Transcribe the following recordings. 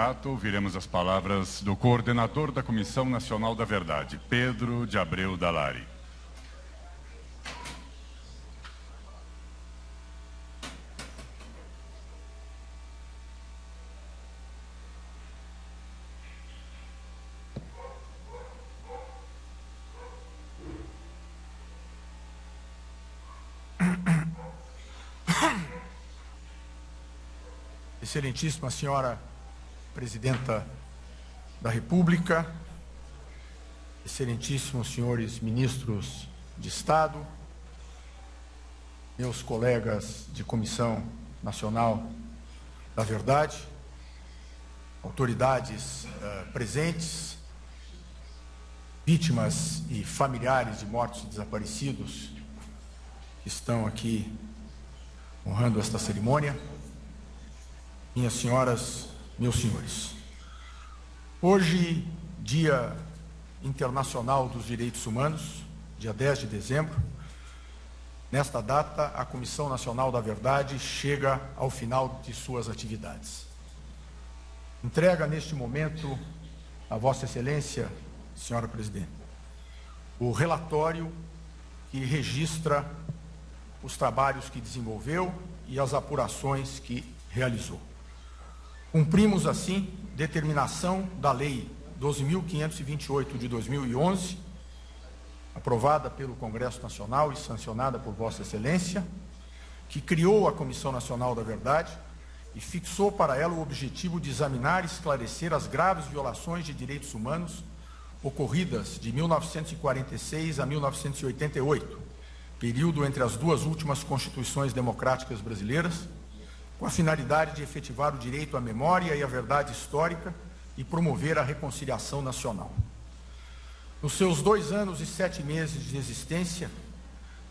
ato, ouviremos as palavras do coordenador da Comissão Nacional da Verdade, Pedro de Abreu Dalari. Excelentíssima Senhora Presidenta da República, excelentíssimos senhores ministros de Estado, meus colegas de Comissão Nacional da Verdade, autoridades presentes, vítimas e familiares de mortos e desaparecidos que estão aqui honrando esta cerimônia, minhas senhoras, meus senhores. Hoje, Dia Internacional dos Direitos Humanos, dia 10 de dezembro, nesta data, a Comissão Nacional da Verdade chega ao final de suas atividades. Entrega neste momento a Vossa Excelência, Senhora Presidente, o relatório que registra os trabalhos que desenvolveu e as apurações que realizou. Cumprimos, assim, determinação da Lei 12.528 de 2011, aprovada pelo Congresso Nacional e sancionada por Vossa Excelência, que criou a Comissão Nacional da Verdade e fixou para ela o objetivo de examinar e esclarecer as graves violações de direitos humanos ocorridas de 1946 a 1988, período entre as duas últimas constituições democráticas brasileiras, com a finalidade de efetivar o direito à memória e à verdade histórica e promover a reconciliação nacional. Nos seus 2 anos e 7 meses de existência,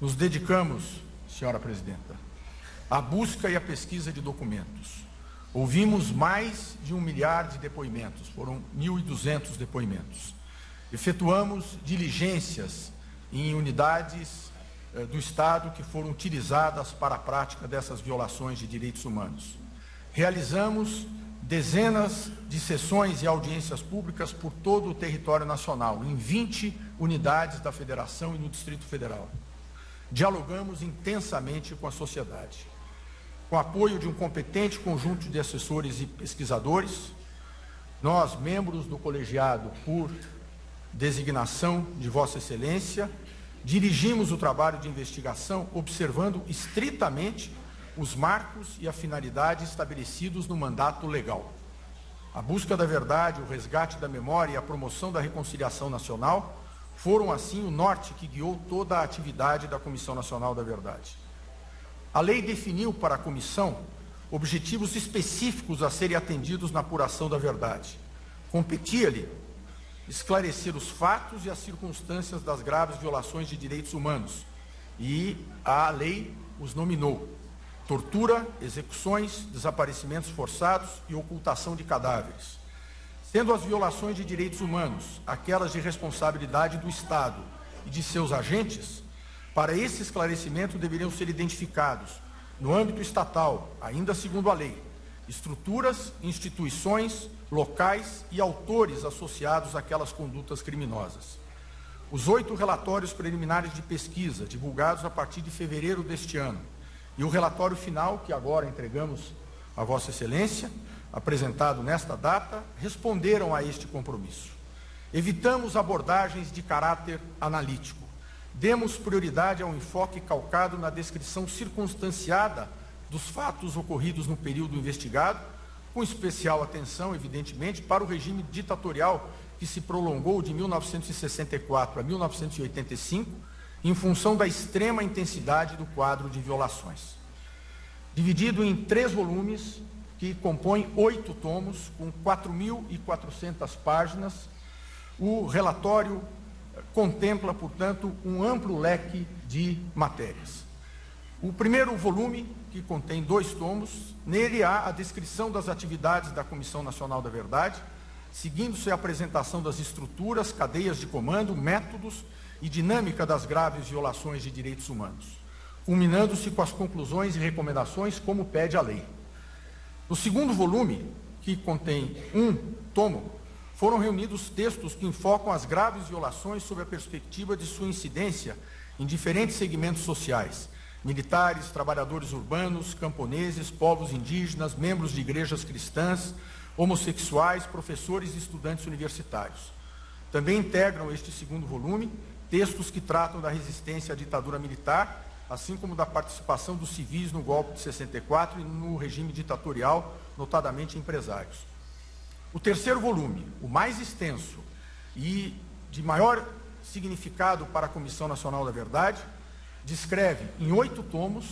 nos dedicamos, Senhora Presidenta, à busca e à pesquisa de documentos. Ouvimos mais de 1 milhar de depoimentos, foram 1.200 depoimentos. Efetuamos diligências em unidades do Estado que foram utilizadas para a prática dessas violações de direitos humanos. Realizamos dezenas de sessões e audiências públicas por todo o território nacional, em 20 unidades da Federação e no Distrito Federal. Dialogamos intensamente com a sociedade. Com apoio de um competente conjunto de assessores e pesquisadores, nós, membros do colegiado por designação de Vossa Excelência, dirigimos o trabalho de investigação observando estritamente os marcos e a finalidade estabelecidos no mandato legal. A busca da verdade, o resgate da memória e a promoção da reconciliação nacional foram, assim, o norte que guiou toda a atividade da Comissão Nacional da Verdade. A lei definiu para a Comissão objetivos específicos a serem atendidos na apuração da verdade. Competia-lhe esclarecer os fatos e as circunstâncias das graves violações de direitos humanos, e a lei os nominou: tortura, execuções, desaparecimentos forçados e ocultação de cadáveres. Sendo as violações de direitos humanos aquelas de responsabilidade do Estado e de seus agentes, para esse esclarecimento deveriam ser identificados, no âmbito estatal, ainda segundo a lei, estruturas, instituições, locais e autores associados àquelas condutas criminosas. Os 8 relatórios preliminares de pesquisa, divulgados a partir de fevereiro deste ano, e o relatório final, que agora entregamos a Vossa Excelência, apresentado nesta data, responderam a este compromisso. Evitamos abordagens de caráter analítico. Demos prioridade ao enfoque calcado na descrição circunstanciada dos fatos ocorridos no período investigado, com especial atenção, evidentemente, para o regime ditatorial que se prolongou de 1964 a 1985, em função da extrema intensidade do quadro de violações. Dividido em 3 volumes, que compõem 8 tomos, com 4.400 páginas, o relatório contempla, portanto, um amplo leque de matérias. O primeiro volume, que contém 2 tomos, nele há a descrição das atividades da Comissão Nacional da Verdade, seguindo-se a apresentação das estruturas, cadeias de comando, métodos e dinâmica das graves violações de direitos humanos, culminando-se com as conclusões e recomendações como pede a lei. No segundo volume, que contém um tomo, foram reunidos textos que enfocam as graves violações sob a perspectiva de sua incidência em diferentes segmentos sociais: militares, trabalhadores urbanos, camponeses, povos indígenas, membros de igrejas cristãs, homossexuais, professores e estudantes universitários. Também integram este segundo volume textos que tratam da resistência à ditadura militar, assim como da participação dos civis no golpe de 64 e no regime ditatorial, notadamente empresários. O terceiro volume, o mais extenso e de maior significado para a Comissão Nacional da Verdade, descreve em 8 tomos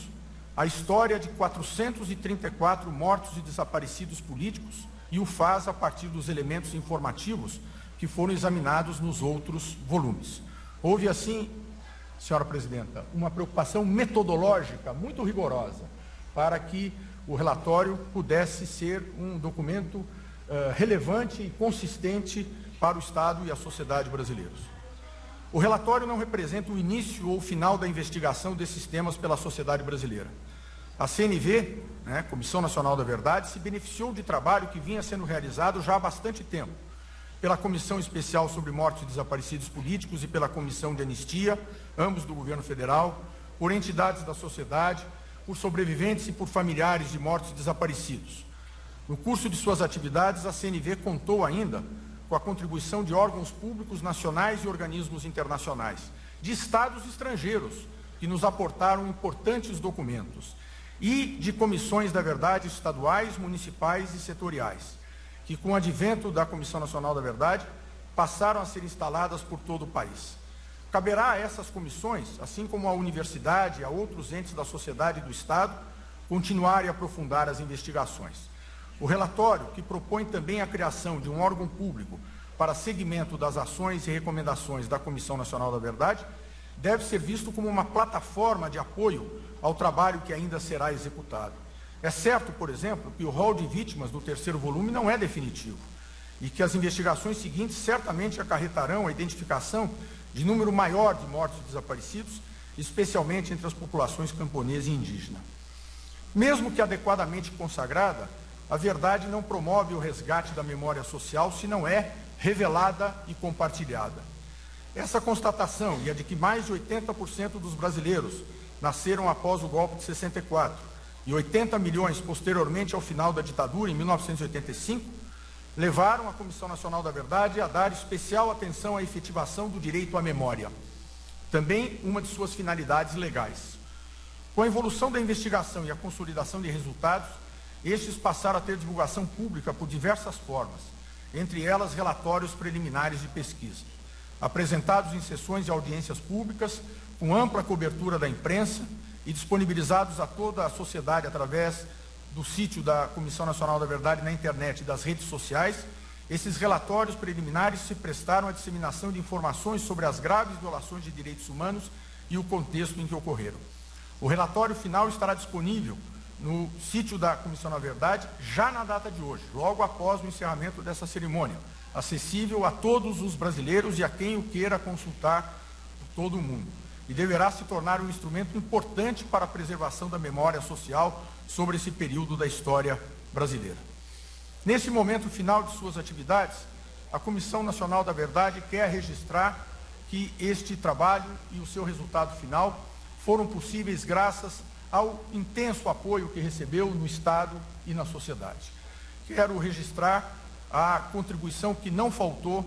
a história de 434 mortos e desaparecidos políticos e o faz a partir dos elementos informativos que foram examinados nos outros volumes. Houve, assim, senhora presidenta, uma preocupação metodológica muito rigorosa para que o relatório pudesse ser um documento relevante e consistente para o Estado e a sociedade brasileiros. O relatório não representa o início ou o final da investigação desses temas pela sociedade brasileira. A CNV, Comissão Nacional da Verdade, se beneficiou de trabalho que vinha sendo realizado já há bastante tempo, pela Comissão Especial sobre Mortos e Desaparecidos Políticos e pela Comissão de Anistia, ambos do governo federal, por entidades da sociedade, por sobreviventes e por familiares de mortos e desaparecidos. No curso de suas atividades, a CNV contou ainda com a contribuição de órgãos públicos nacionais e organismos internacionais, de estados estrangeiros, que nos aportaram importantes documentos, e de comissões da verdade estaduais, municipais e setoriais, que, com o advento da Comissão Nacional da Verdade, passaram a ser instaladas por todo o país. Caberá a essas comissões, assim como à universidade e a outros entes da sociedade e do Estado, continuar e aprofundar as investigações. O relatório, que propõe também a criação de um órgão público para seguimento das ações e recomendações da Comissão Nacional da Verdade, deve ser visto como uma plataforma de apoio ao trabalho que ainda será executado. É certo, por exemplo, que o rol de vítimas do terceiro volume não é definitivo e que as investigações seguintes certamente acarretarão a identificação de número maior de mortos e desaparecidos, especialmente entre as populações camponesa e indígena. Mesmo que adequadamente consagrada, a verdade não promove o resgate da memória social se não é revelada e compartilhada. Essa constatação, e a de que mais de 80% dos brasileiros nasceram após o golpe de 64 e 80 milhões posteriormente ao final da ditadura, em 1985, levaram a Comissão Nacional da Verdade a dar especial atenção à efetivação do direito à memória, também uma de suas finalidades legais. Com a evolução da investigação e a consolidação de resultados, estes passaram a ter divulgação pública por diversas formas, entre elas relatórios preliminares de pesquisa, apresentados em sessões e audiências públicas, com ampla cobertura da imprensa e disponibilizados a toda a sociedade através do sítio da Comissão Nacional da Verdade na internet e das redes sociais. Esses relatórios preliminares se prestaram à disseminação de informações sobre as graves violações de direitos humanos e o contexto em que ocorreram. O relatório final estará disponível no sítio da Comissão da Verdade já na data de hoje, logo após o encerramento dessa cerimônia, acessível a todos os brasileiros e a quem o queira consultar por todo o mundo. E deverá se tornar um instrumento importante para a preservação da memória social sobre esse período da história brasileira. Nesse momento final de suas atividades, a Comissão Nacional da Verdade quer registrar que este trabalho e o seu resultado final foram possíveis graças ao intenso apoio que recebeu no Estado e na sociedade. Quero registrar a contribuição que não faltou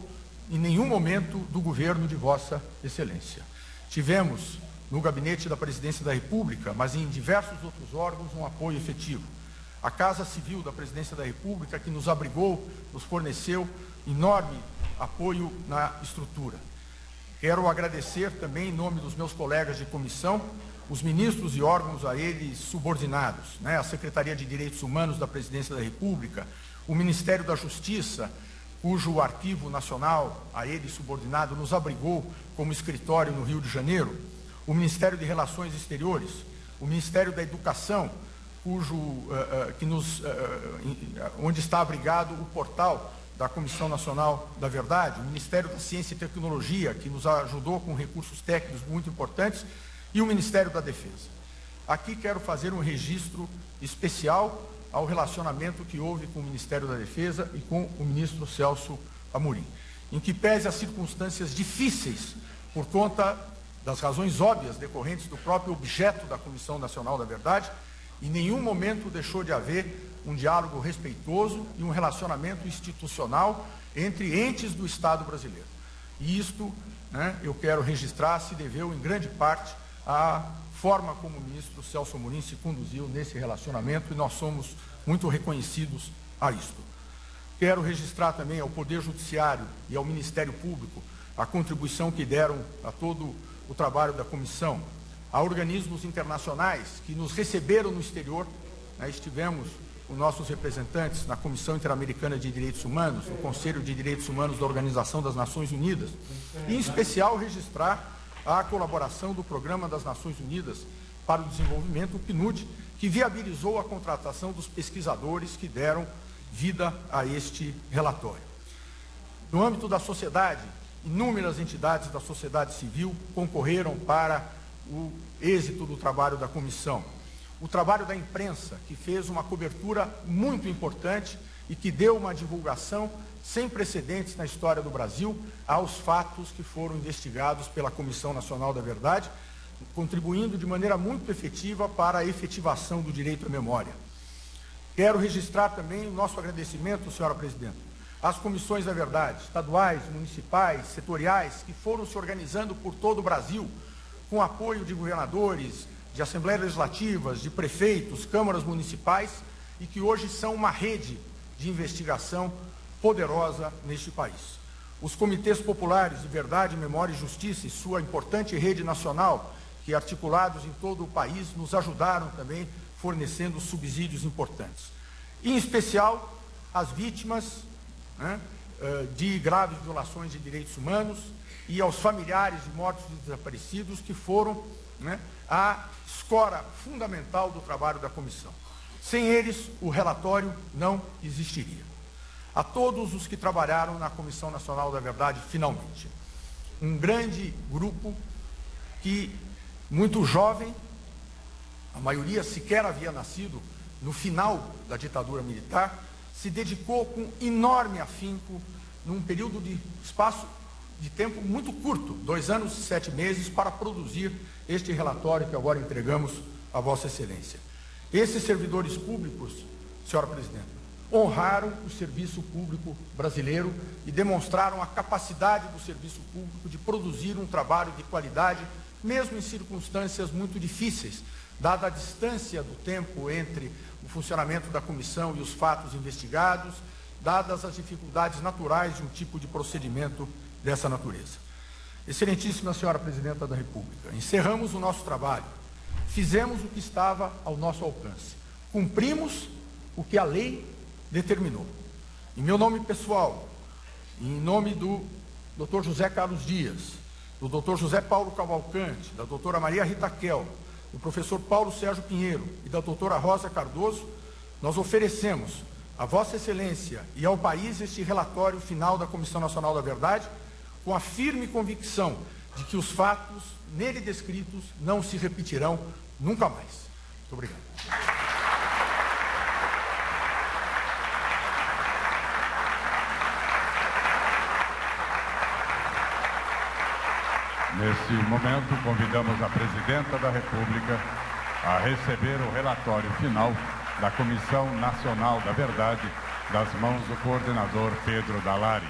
em nenhum momento do governo de Vossa Excelência. Tivemos no gabinete da Presidência da República, mas em diversos outros órgãos, um apoio efetivo. A Casa Civil da Presidência da República, que nos abrigou, nos forneceu enorme apoio na estrutura. Quero agradecer também, em nome dos meus colegas de comissão, os ministros e órgãos a eles subordinados, a Secretaria de Direitos Humanos da Presidência da República, o Ministério da Justiça, cujo Arquivo Nacional a ele subordinado nos abrigou como escritório no Rio de Janeiro, o Ministério de Relações Exteriores, o Ministério da Educação, onde está abrigado o portal da Comissão Nacional da Verdade, o Ministério da Ciência e Tecnologia, que nos ajudou com recursos técnicos muito importantes, e o Ministério da Defesa. Aqui quero fazer um registro especial ao relacionamento que houve com o Ministério da Defesa e com o ministro Celso Amorim, em que pese as circunstâncias difíceis por conta das razões óbvias decorrentes do próprio objeto da Comissão Nacional da Verdade, em nenhum momento deixou de haver um diálogo respeitoso e um relacionamento institucional entre entes do Estado brasileiro. E isto, eu quero registrar, se deveu em grande parte à forma como o ministro Celso Amorim se conduziu nesse relacionamento, e nós somos muito reconhecidos a isto. Quero registrar também ao Poder Judiciário e ao Ministério Público a contribuição que deram a todo o trabalho da comissão, a organismos internacionais que nos receberam no exterior. Estivemos com nossos representantes na Comissão Interamericana de Direitos Humanos, no Conselho de Direitos Humanos da Organização das Nações Unidas, e em especial registrar a colaboração do Programa das Nações Unidas para o Desenvolvimento, o PNUD, que viabilizou a contratação dos pesquisadores que deram vida a este relatório. No âmbito da sociedade, inúmeras entidades da sociedade civil concorreram para o êxito do trabalho da comissão. O trabalho da imprensa, que fez uma cobertura muito importante e que deu uma divulgação sem precedentes na história do Brasil aos fatos que foram investigados pela Comissão Nacional da Verdade, contribuindo de maneira muito efetiva para a efetivação do direito à memória. Quero registrar também o nosso agradecimento, senhora presidenta, às comissões da verdade, estaduais, municipais, setoriais, que foram se organizando por todo o Brasil, com apoio de governadores, de assembleias legislativas, de prefeitos, câmaras municipais, e que hoje são uma rede de investigação poderosa neste país. Os comitês populares de verdade, memória e justiça e sua importante rede nacional, que articulados em todo o país, nos ajudaram também, fornecendo subsídios importantes. Em especial, as vítimas de graves violações de direitos humanos e aos familiares de mortos e desaparecidos, que foram a escora fundamental do trabalho da comissão. Sem eles, o relatório não existiria. A todos os que trabalharam na Comissão Nacional da Verdade, finalmente. Um grande grupo que, muito jovem, a maioria sequer havia nascido no final da ditadura militar, se dedicou com enorme afinco, num período de espaço de tempo muito curto, 2 anos e 7 meses, para produzir este relatório que agora entregamos a Vossa Excelência. Esses servidores públicos, senhora presidenta, honraram o serviço público brasileiro e demonstraram a capacidade do serviço público de produzir um trabalho de qualidade, mesmo em circunstâncias muito difíceis, dada a distância do tempo entre o funcionamento da comissão e os fatos investigados, dadas as dificuldades naturais de um tipo de procedimento dessa natureza. Excelentíssima senhora presidenta da República, encerramos o nosso trabalho, fizemos o que estava ao nosso alcance, cumprimos o que a lei determinou. Em meu nome pessoal, em nome do Dr. José Carlos Dias, do Dr. José Paulo Cavalcante, da doutora Maria Rita Kel, do professor Paulo Sérgio Pinheiro e da doutora Rosa Cardoso, nós oferecemos a Vossa Excelência e ao país este relatório final da Comissão Nacional da Verdade, com a firme convicção de que os fatos nele descritos não se repetirão nunca mais. Muito obrigado. Nesse momento, convidamos a Presidenta da República a receber o relatório final da Comissão Nacional da Verdade das mãos do coordenador Pedro Dalari.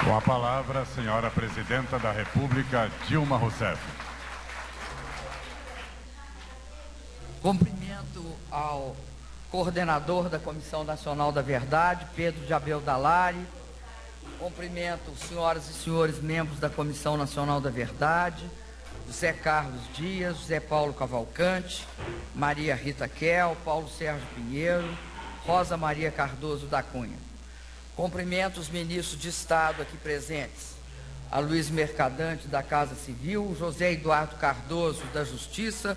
Com a palavra, a senhora Presidenta da República, Dilma Rousseff. Cumprimento ao coordenador da Comissão Nacional da Verdade, Pedro de Abel Dalari. Cumprimento senhoras e senhores membros da Comissão Nacional da Verdade, José Carlos Dias, José Paulo Cavalcante, Maria Rita Kel, Paulo Sérgio Pinheiro, Rosa Maria Cardoso da Cunha. Cumprimento os ministros de Estado aqui presentes, a Luiz Mercadante da Casa Civil, José Eduardo Cardoso da Justiça,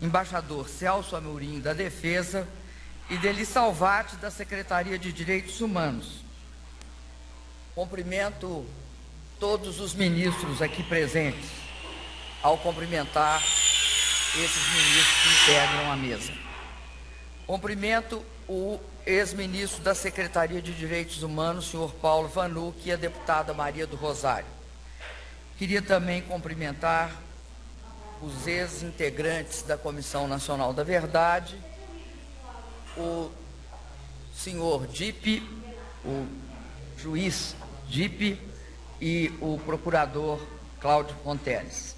embaixador Celso Amorim da Defesa e Deli Salvati da Secretaria de Direitos Humanos. Cumprimento todos os ministros aqui presentes, ao cumprimentar esses ministros que integram a mesa. Cumprimento o ex-ministro da Secretaria de Direitos Humanos, senhor Paulo Vanucci, e a deputada Maria do Rosário. Queria também cumprimentar os ex-integrantes da Comissão Nacional da Verdade, o senhor Dipe, o juiz Dipe e o procurador Cláudio Fonteles.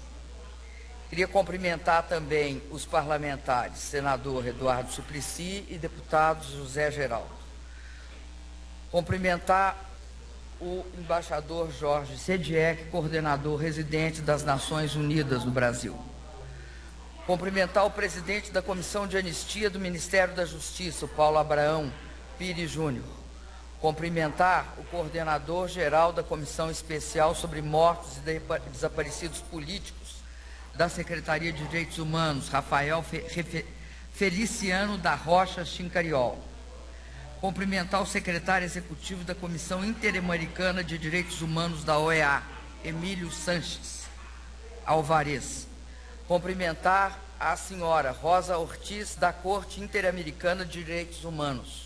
Queria cumprimentar também os parlamentares, senador Eduardo Suplicy e deputado José Geraldo. Cumprimentar o embaixador Jorge Sediek, coordenador residente das Nações Unidas no Brasil. Cumprimentar o presidente da Comissão de Anistia do Ministério da Justiça, Paulo Abraão Pires Júnior. Cumprimentar o coordenador geral da Comissão Especial sobre Mortos e Desaparecidos Políticos da Secretaria de Direitos Humanos, Rafael Feliciano da Rocha Chincariol. Cumprimentar o secretário executivo da Comissão Interamericana de Direitos Humanos da OEA, Emílio Sanches Alvarez. Cumprimentar a senhora Rosa Ortiz, da Corte Interamericana de Direitos Humanos.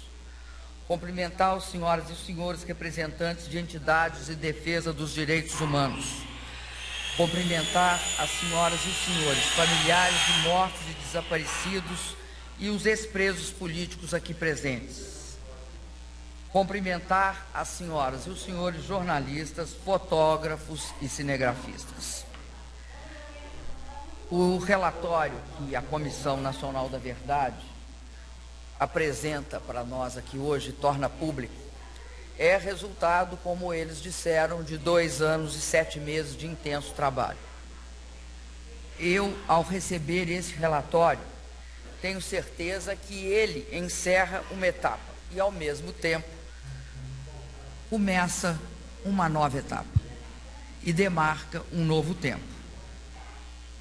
Cumprimentar as senhoras e os senhores representantes de entidades de defesa dos direitos humanos. Cumprimentar as senhoras e os senhores, familiares de mortos e desaparecidos e os ex-presos políticos aqui presentes. Cumprimentar as senhoras e os senhores jornalistas, fotógrafos e cinegrafistas. O relatório que a Comissão Nacional da Verdade apresenta para nós aqui hoje, torna público, é resultado, como eles disseram, de 2 anos e 7 meses de intenso trabalho. Eu, ao receber esse relatório, tenho certeza que ele encerra uma etapa e, ao mesmo tempo, começa uma nova etapa e demarca um novo tempo.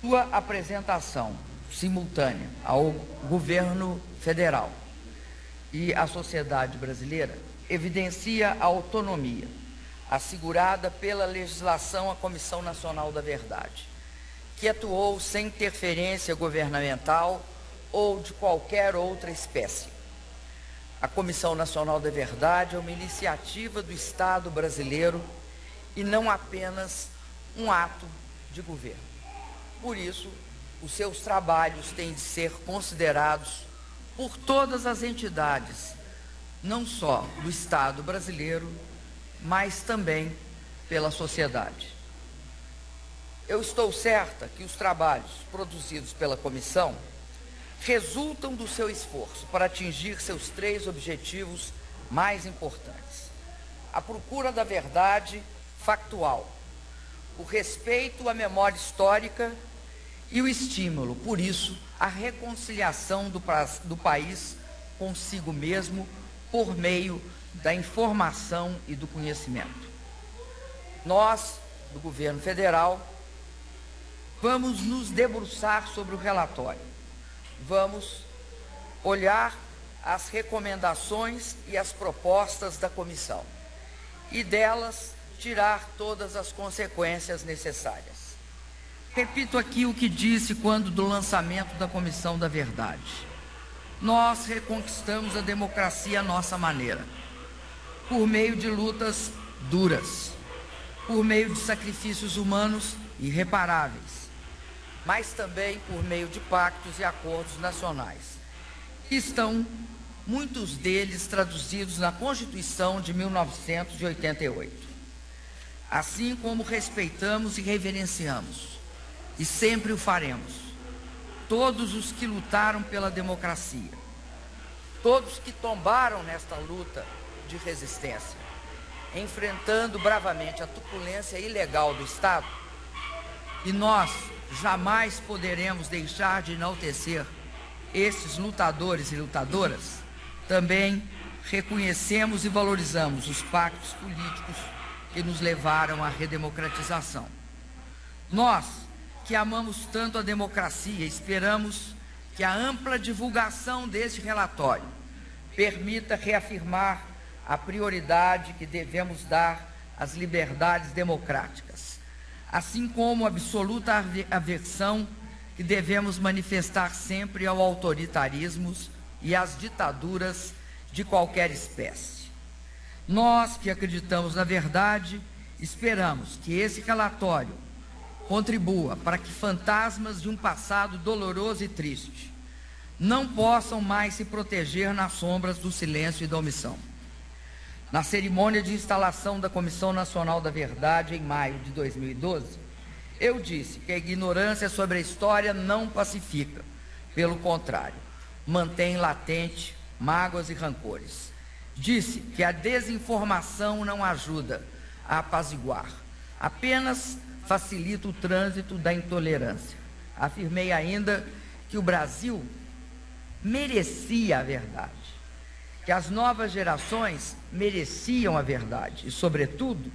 Sua apresentação simultânea ao governo federal e à sociedade brasileira evidencia a autonomia assegurada pela legislação à Comissão Nacional da Verdade, que atuou sem interferência governamental ou de qualquer outra espécie. A Comissão Nacional da Verdade é uma iniciativa do Estado brasileiro e não apenas um ato de governo. Por isso, os seus trabalhos têm de ser considerados por todas as entidades, não só do Estado brasileiro, mas também pela sociedade. Eu estou certa que os trabalhos produzidos pela comissão resultam do seu esforço para atingir seus 3 objetivos mais importantes: a procura da verdade factual, o respeito à memória histórica e o estímulo, por isso, à reconciliação do país consigo mesmo por meio da informação e do conhecimento. Nós, do governo federal, vamos nos debruçar sobre o relatório, vamos olhar as recomendações e as propostas da comissão e delas tirar todas as consequências necessárias. Repito aqui o que disse quando do lançamento da Comissão da Verdade. Nós reconquistamos a democracia à nossa maneira, por meio de lutas duras, por meio de sacrifícios humanos irreparáveis, mas também por meio de pactos e acordos nacionais. Estão muitos deles traduzidos na Constituição de 1988. Assim como respeitamos e reverenciamos, e sempre o faremos, todos os que lutaram pela democracia, todos que tombaram nesta luta de resistência, enfrentando bravamente a truculência ilegal do Estado, e nós jamais poderemos deixar de enaltecer esses lutadores e lutadoras. Também reconhecemos e valorizamos os pactos políticos que nos levaram à redemocratização. Nós, que amamos tanto a democracia, esperamos que a ampla divulgação deste relatório permita reafirmar a prioridade que devemos dar às liberdades democráticas, assim como a absoluta aversão que devemos manifestar sempre ao autoritarismo e às ditaduras de qualquer espécie. Nós, que acreditamos na verdade, esperamos que esse relatório contribua para que fantasmas de um passado doloroso e triste não possam mais se proteger nas sombras do silêncio e da omissão. Na cerimônia de instalação da Comissão Nacional da Verdade, em maio de 2012, eu disse que a ignorância sobre a história não pacifica, pelo contrário, mantém latente mágoas e rancores. Disse que a desinformação não ajuda a apaziguar, apenas facilita o trânsito da intolerância. Afirmei ainda que o Brasil merecia a verdade, que as novas gerações mereciam a verdade e, sobretudo,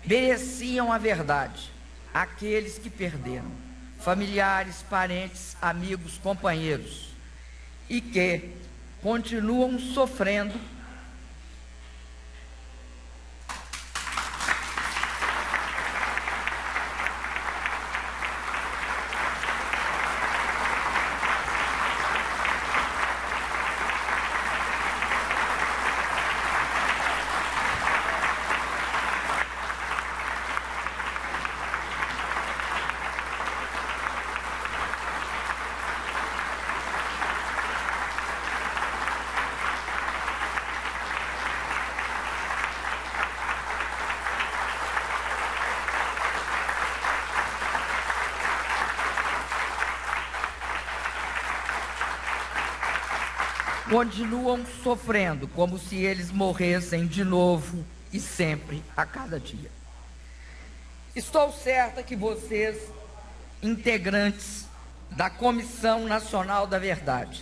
mereciam a verdade aqueles que perderam familiares, parentes, amigos, companheiros e que continuam sofrendo continuam sofrendo como se eles morressem de novo e sempre, a cada dia. Estou certa que vocês, integrantes da Comissão Nacional da Verdade,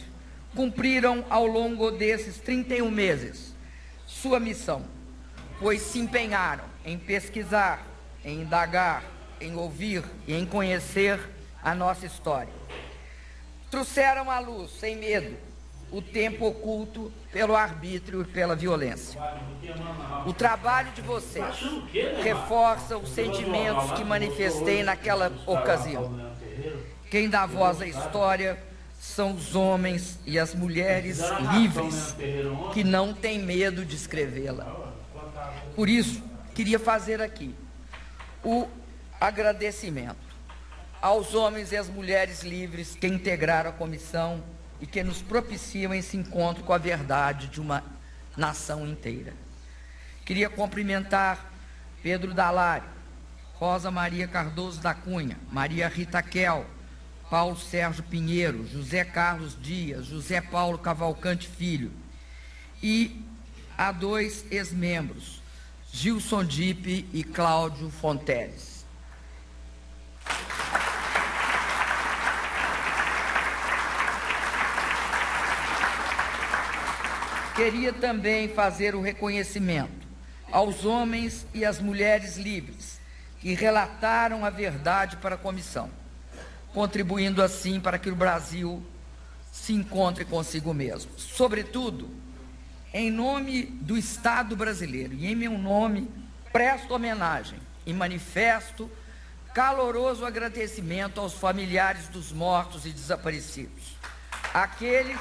cumpriram ao longo desses 31 meses sua missão, pois se empenharam em pesquisar, em indagar, em ouvir e em conhecer a nossa história. Trouxeram à luz, sem medo, o tempo oculto pelo arbítrio e pela violência. O trabalho de vocês reforça os sentimentos que manifestei naquela ocasião. Quem dá voz à história são os homens e as mulheres livres que não têm medo de escrevê-la. Por isso, queria fazer aqui o agradecimento aos homens e às mulheres livres que integraram a comissão e que nos propiciam esse encontro com a verdade de uma nação inteira. Queria cumprimentar Pedro Dalari, Rosa Maria Cardoso da Cunha, Maria Rita Kel, Paulo Sérgio Pinheiro, José Carlos Dias, José Paulo Cavalcante Filho e a 2 ex-membros, Gilson Dipe e Cláudio Fonteles. Queria também fazer o reconhecimento aos homens e às mulheres livres que relataram a verdade para a comissão, contribuindo assim para que o Brasil se encontre consigo mesmo. Sobretudo, em nome do Estado brasileiro e em meu nome, presto homenagem e manifesto caloroso agradecimento aos familiares dos mortos e desaparecidos, aqueles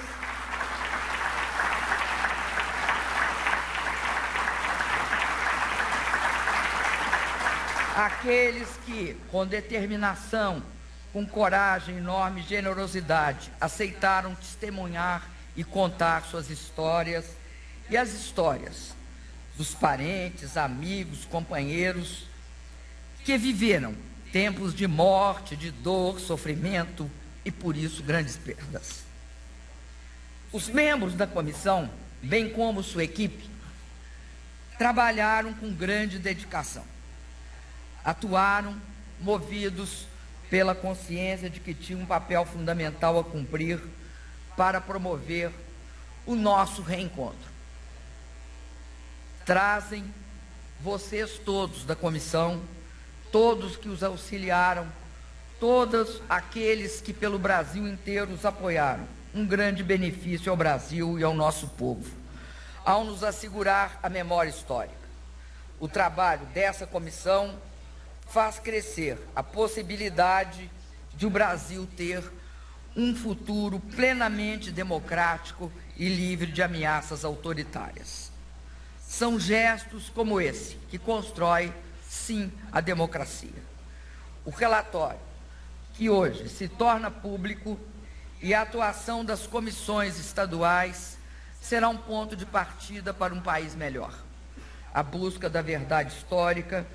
que, com determinação, com coragem, enorme generosidade, aceitaram testemunhar e contar suas histórias e as histórias dos parentes, amigos, companheiros que viveram tempos de morte, de dor, sofrimento e, por isso, grandes perdas. Os membros da comissão, bem como sua equipe, trabalharam com grande dedicação. Atuaram movidos pela consciência de que tinham um papel fundamental a cumprir para promover o nosso reencontro. Trazem vocês todos da comissão, todos que os auxiliaram, todos aqueles que pelo Brasil inteiro os apoiaram, um grande benefício ao Brasil e ao nosso povo, ao nos assegurar a memória histórica. O trabalho dessa comissão faz crescer a possibilidade de o Brasil ter um futuro plenamente democrático e livre de ameaças autoritárias. São gestos como esse que constrói, sim, a democracia. O relatório, que hoje se torna público, e a atuação das comissões estaduais será um ponto de partida para um país melhor. A busca da verdade histórica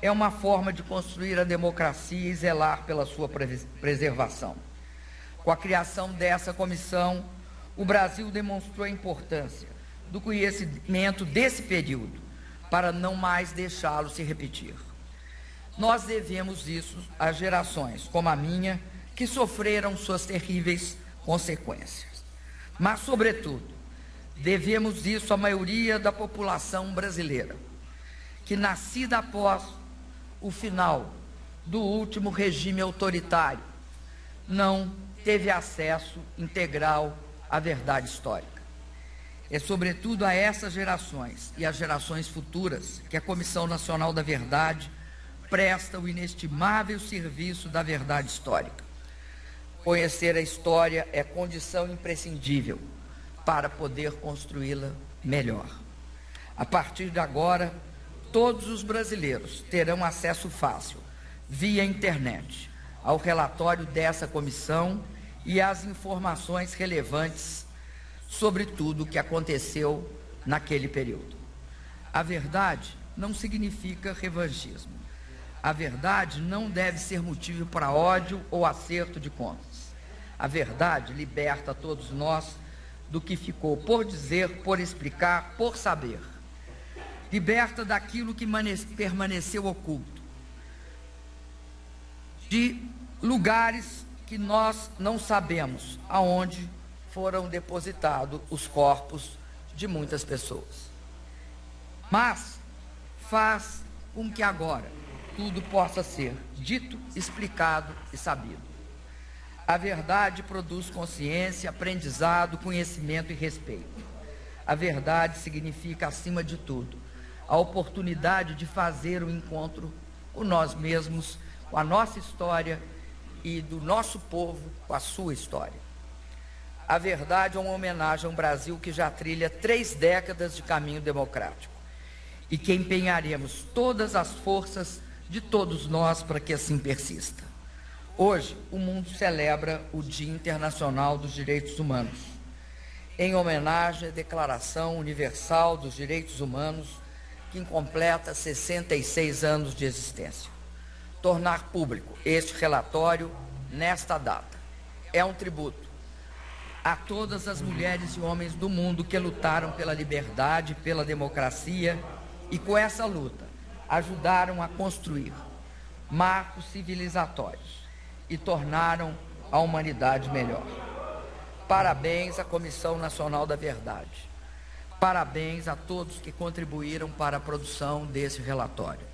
é uma forma de construir a democracia e zelar pela sua preservação. Com a criação dessa comissão, o Brasil demonstrou a importância do conhecimento desse período para não mais deixá-lo se repetir. Nós devemos isso às gerações, como a minha, que sofreram suas terríveis consequências. Mas, sobretudo, devemos isso à maioria da população brasileira, que, nascida após o final do último regime autoritário, não teve acesso integral à verdade histórica. É sobretudo a essas gerações e às gerações futuras que a Comissão Nacional da Verdade presta o inestimável serviço da verdade histórica. Conhecer a história é condição imprescindível para poder construí-la melhor. A partir de agora, todos os brasileiros terão acesso fácil, via internet, ao relatório dessa comissão e às informações relevantes sobre tudo o que aconteceu naquele período. A verdade não significa revanchismo. A verdade não deve ser motivo para ódio ou acerto de contas. A verdade liberta todos nós do que ficou por dizer, por explicar, por saber. Liberta daquilo que permaneceu oculto, de lugares que nós não sabemos aonde foram depositados os corpos de muitas pessoas. Mas faz com que agora tudo possa ser dito, explicado e sabido. A verdade produz consciência, aprendizado, conhecimento e respeito. A verdade significa, acima de tudo, a oportunidade de fazer o encontro com nós mesmos, com a nossa história e do nosso povo com a sua história. A verdade é uma homenagem a um Brasil que já trilha 3 décadas de caminho democrático e que empenharemos todas as forças de todos nós para que assim persista. Hoje, o mundo celebra o Dia Internacional dos Direitos Humanos, em homenagem à Declaração Universal dos Direitos Humanos, que completa 66 anos de existência. Tornar público este relatório nesta data é um tributo a todas as mulheres e homens do mundo que lutaram pela liberdade, pela democracia e, com essa luta, ajudaram a construir marcos civilizatórios e tornaram a humanidade melhor. Parabéns à Comissão Nacional da Verdade. Parabéns a todos que contribuíram para a produção desse relatório.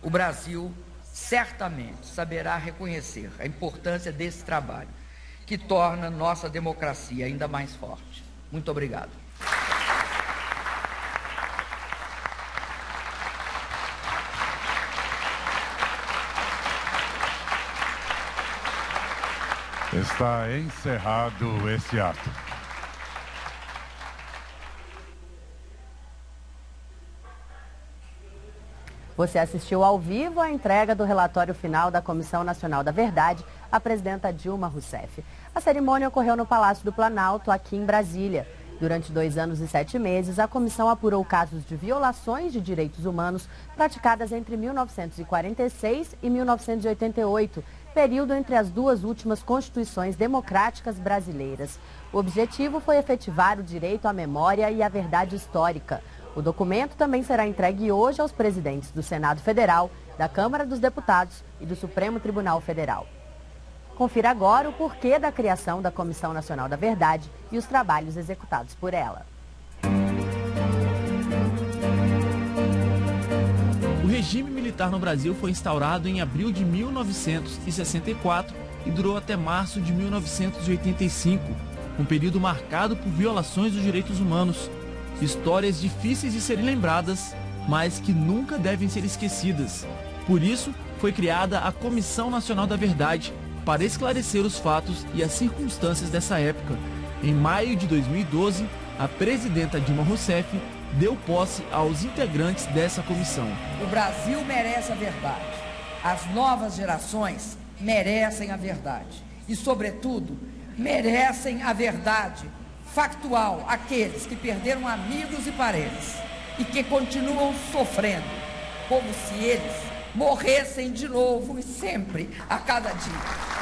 O Brasil certamente saberá reconhecer a importância desse trabalho, que torna nossa democracia ainda mais forte. Muito obrigado. Está encerrado esse ato. Você assistiu ao vivo à entrega do relatório final da Comissão Nacional da Verdade à presidenta Dilma Rousseff. A cerimônia ocorreu no Palácio do Planalto, aqui em Brasília. Durante 2 anos e 7 meses, a comissão apurou casos de violações de direitos humanos praticadas entre 1946 e 1988, período entre as 2 últimas constituições democráticas brasileiras. O objetivo foi efetivar o direito à memória e à verdade histórica. O documento também será entregue hoje aos presidentes do Senado Federal, da Câmara dos Deputados e do Supremo Tribunal Federal. Confira agora o porquê da criação da Comissão Nacional da Verdade e os trabalhos executados por ela. O regime militar no Brasil foi instaurado em abril de 1964 e durou até março de 1985, um período marcado por violações dos direitos humanos. Histórias difíceis de serem lembradas, mas que nunca devem ser esquecidas. Por isso, foi criada a Comissão Nacional da Verdade, para esclarecer os fatos e as circunstâncias dessa época. Em maio de 2012, a presidenta Dilma Rousseff deu posse aos integrantes dessa comissão. O Brasil merece a verdade. As novas gerações merecem a verdade. E, sobretudo, merecem a verdade factual aqueles que perderam amigos e parentes e que continuam sofrendo, como se eles morressem de novo e sempre, a cada dia.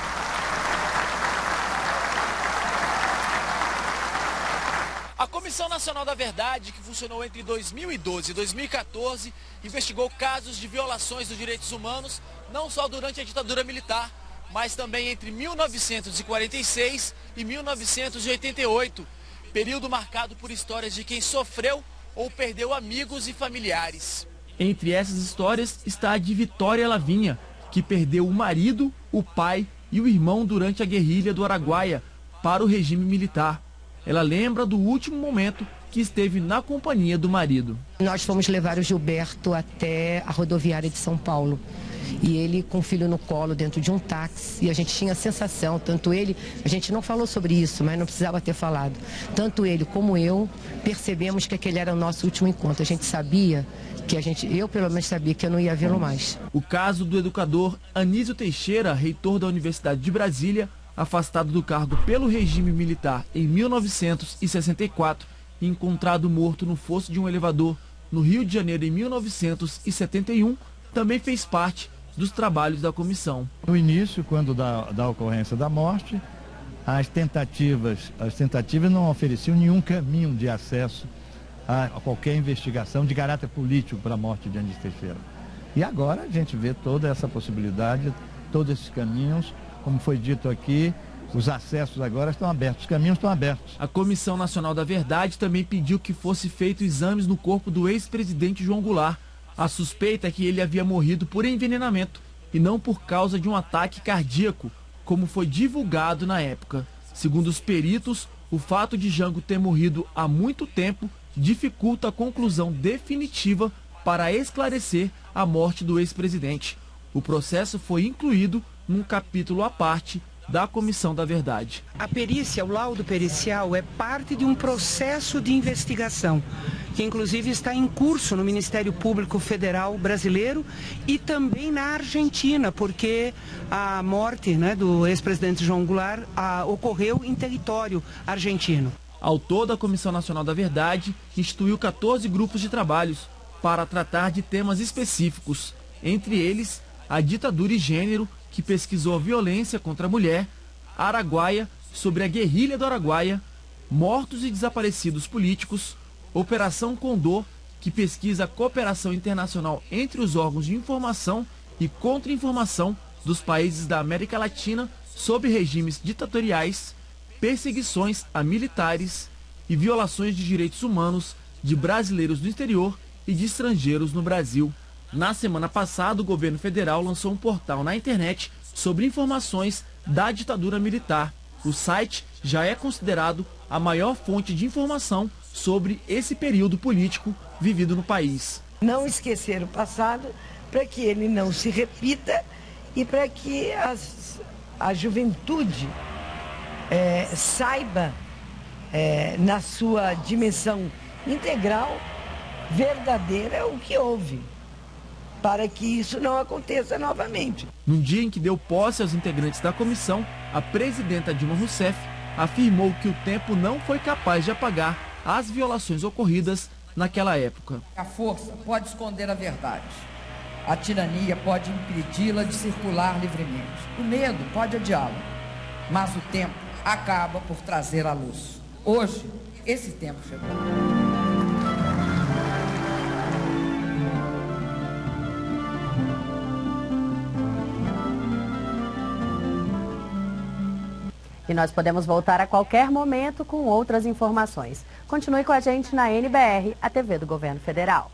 A Comissão Nacional da Verdade, que funcionou entre 2012 e 2014, investigou casos de violações dos direitos humanos, não só durante a ditadura militar, mas também entre 1946 e 1988, período marcado por histórias de quem sofreu ou perdeu amigos e familiares. Entre essas histórias está a de Vitória Lavinha, que perdeu o marido, o pai e o irmão durante a guerrilha do Araguaia para o regime militar. Ela lembra do último momento que esteve na companhia do marido. Nós fomos levar o Gilberto até a rodoviária de São Paulo. E ele com o filho no colo dentro de um táxi. E a gente tinha a sensação, tanto ele, a gente não falou sobre isso, mas não precisava ter falado. Tanto ele como eu percebemos que aquele era o nosso último encontro. A gente sabia que eu pelo menos sabia que eu não ia vê-lo mais. O caso do educador Anísio Teixeira, reitor da Universidade de Brasília, afastado do cargo pelo regime militar em 1964 e encontrado morto no fosso de um elevador no Rio de Janeiro em 1971, também fez parte dos trabalhos da comissão. No início, quando da ocorrência da morte, as tentativas não ofereciam nenhum caminho de acesso a qualquer investigação de caráter político para a morte de Anísio Teixeira. E agora a gente vê toda essa possibilidade, todos esses caminhos. Como foi dito aqui, os acessos agora estão abertos, os caminhos estão abertos. A Comissão Nacional da Verdade também pediu que fosse feito exames no corpo do ex-presidente João Goulart. A suspeita é que ele havia morrido por envenenamento e não por causa de um ataque cardíaco, como foi divulgado na época. Segundo os peritos, o fato de Jango ter morrido há muito tempo dificulta a conclusão definitiva para esclarecer a morte do ex-presidente. O processo foi incluído num capítulo à parte da Comissão da Verdade. A perícia, o laudo pericial, é parte de um processo de investigação que inclusive está em curso no Ministério Público Federal brasileiro e também na Argentina, porque a morte, né, do ex-presidente João Goulart ocorreu em território argentino. Ao todo, a Comissão Nacional da Verdade instituiu 14 grupos de trabalhos para tratar de temas específicos, entre eles a ditadura e gênero, que pesquisou a violência contra a mulher, a Araguaia, sobre a guerrilha do Araguaia, mortos e desaparecidos políticos, Operação Condor, que pesquisa a cooperação internacional entre os órgãos de informação e contra-informação dos países da América Latina sobre regimes ditatoriais, perseguições a militares e violações de direitos humanos de brasileiros no exterior e de estrangeiros no Brasil. Na semana passada, o governo federal lançou um portal na internet sobre informações da ditadura militar. O site já é considerado a maior fonte de informação sobre esse período político vivido no país. Não esquecer o passado para que ele não se repita e para que a juventude saiba, na sua dimensão integral, verdadeira, o que houve, para que isso não aconteça novamente. Num dia em que deu posse aos integrantes da comissão, a presidenta Dilma Rousseff afirmou que o tempo não foi capaz de apagar as violações ocorridas naquela época. A força pode esconder a verdade. A tirania pode impedi-la de circular livremente. O medo pode adiá-la. Mas o tempo acaba por trazer a luz. Hoje, esse tempo chegou. E nós podemos voltar a qualquer momento com outras informações. Continue com a gente na NBR, a TV do Governo Federal.